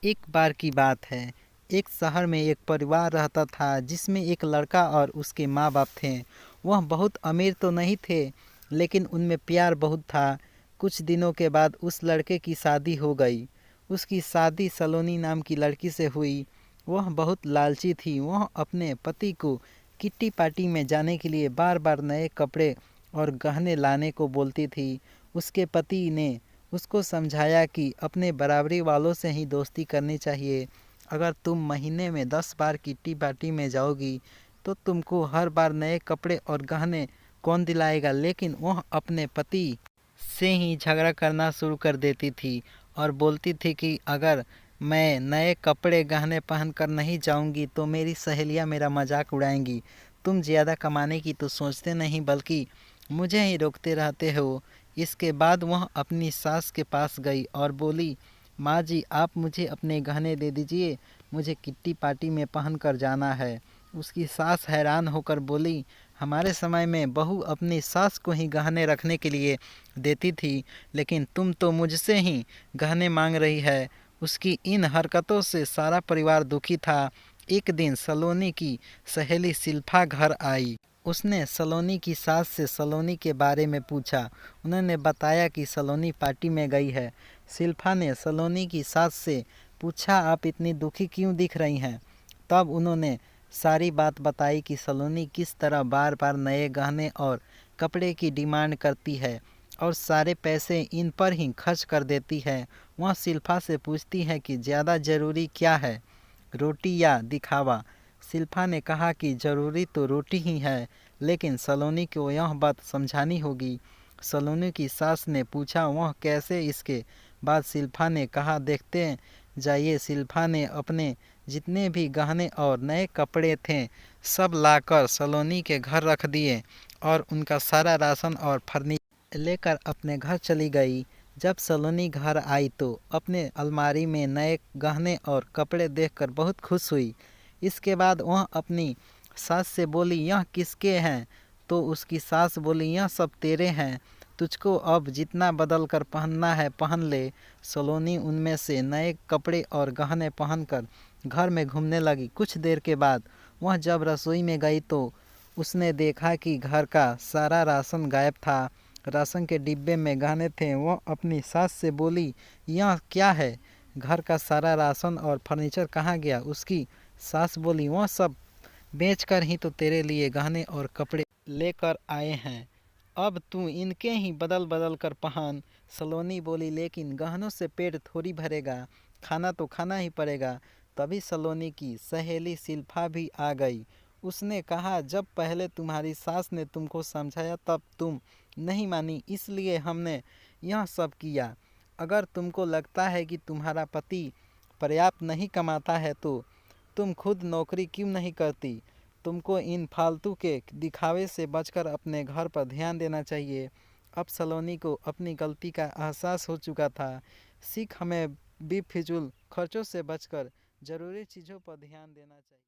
एक बार की बात है। एक शहर में एक परिवार रहता था जिसमें एक लड़का और उसके माँ बाप थे। वह बहुत अमीर तो नहीं थे, लेकिन उनमें प्यार बहुत था। कुछ दिनों के बाद उस लड़के की शादी हो गई। उसकी शादी सलोनी नाम की लड़की से हुई। वह बहुत लालची थी। वह अपने पति को किट्टी पार्टी में जाने के लिए बार बार नए कपड़े और गहने लाने को बोलती थी। उसके पति ने उसको समझाया कि अपने बराबरी वालों से ही दोस्ती करनी चाहिए। अगर तुम महीने में 10 बार किट्टी पार्टी में जाओगी तो तुमको हर बार नए कपड़े और गहने कौन दिलाएगा। लेकिन वह अपने पति से ही झगड़ा करना शुरू कर देती थी और बोलती थी कि अगर मैं नए कपड़े गहने पहन कर नहीं जाऊंगी तो मेरी सहेलियां मेरा मजाक उड़ाएंगी। तुम ज़्यादा कमाने की तो सोचते नहीं, बल्कि मुझे ही रोकते रहते हो। इसके बाद वह अपनी सास के पास गई और बोली, माँ जी, आप मुझे अपने गहने दे दीजिए, मुझे किट्टी पार्टी में पहन कर जाना है। उसकी सास हैरान होकर बोली, हमारे समय में बहू अपनी सास को ही गहने रखने के लिए देती थी, लेकिन तुम तो मुझसे ही गहने मांग रही है। उसकी इन हरकतों से सारा परिवार दुखी था। एक दिन सलोनी की सहेली शिल्पा घर आई। उसने सलोनी की सास से सलोनी के बारे में पूछा। उन्होंने बताया कि सलोनी पार्टी में गई है। शिल्पा ने सलोनी की सास से पूछा, आप इतनी दुखी क्यों दिख रही हैं। तब उन्होंने सारी बात बताई कि सलोनी किस तरह बार बार नए गहने और कपड़े की डिमांड करती है और सारे पैसे इन पर ही खर्च कर देती है। वह शिल्पा से पूछती है कि ज़्यादा ज़रूरी क्या है, रोटी या दिखावा। शिल्पा ने कहा कि ज़रूरी तो रोटी ही है, लेकिन सलोनी को यह बात समझानी होगी। सलोनी की सास ने पूछा, वह कैसे। इसके बाद शिल्पा ने कहा, देखते जाइए। शिल्पा ने अपने जितने भी गहने और नए कपड़े थे सब लाकर सलोनी के घर रख दिए और उनका सारा राशन और फर्नीचर लेकर अपने घर चली गई। जब सलोनी घर आई तो अपने अलमारी में नए गहने और कपड़े देखकर बहुत खुश हुई। इसके बाद वह अपनी सास से बोली, यह किसके हैं। तो उसकी सास बोली, यह सब तेरे हैं, तुझको अब जितना बदल कर पहनना है पहन ले। सलोनी उनमें से नए कपड़े और गहने पहनकर घर में घूमने लगी। कुछ देर के बाद वह जब रसोई में गई तो उसने देखा कि घर का सारा राशन गायब था। राशन के डिब्बे में गहने थे। वह अपनी सास से बोली, यह क्या है, घर का सारा राशन और फर्नीचर कहाँ गया। उसकी सास बोली, वह सब बेचकर ही तो तेरे लिए गहने और कपड़े लेकर आए हैं, अब तू इनके ही बदल बदल कर पहन। सलोनी बोली, लेकिन गहनों से पेट थोड़ी भरेगा, खाना तो खाना ही पड़ेगा। तभी सलोनी की सहेली शिल्पा भी आ गई। उसने कहा, जब पहले तुम्हारी सास ने तुमको समझाया तब तुम नहीं मानी, इसलिए हमने यह सब किया। अगर तुमको लगता है कि तुम्हारा पति पर्याप्त नहीं कमाता है तो तुम खुद नौकरी क्यों नहीं करती। तुमको इन फालतू के दिखावे से बचकर अपने घर पर ध्यान देना चाहिए। अब सलोनी को अपनी गलती का एहसास हो चुका था। सीख हमें बेफिजूल खर्चों से बचकर ज़रूरी चीज़ों पर ध्यान देना चाहिए।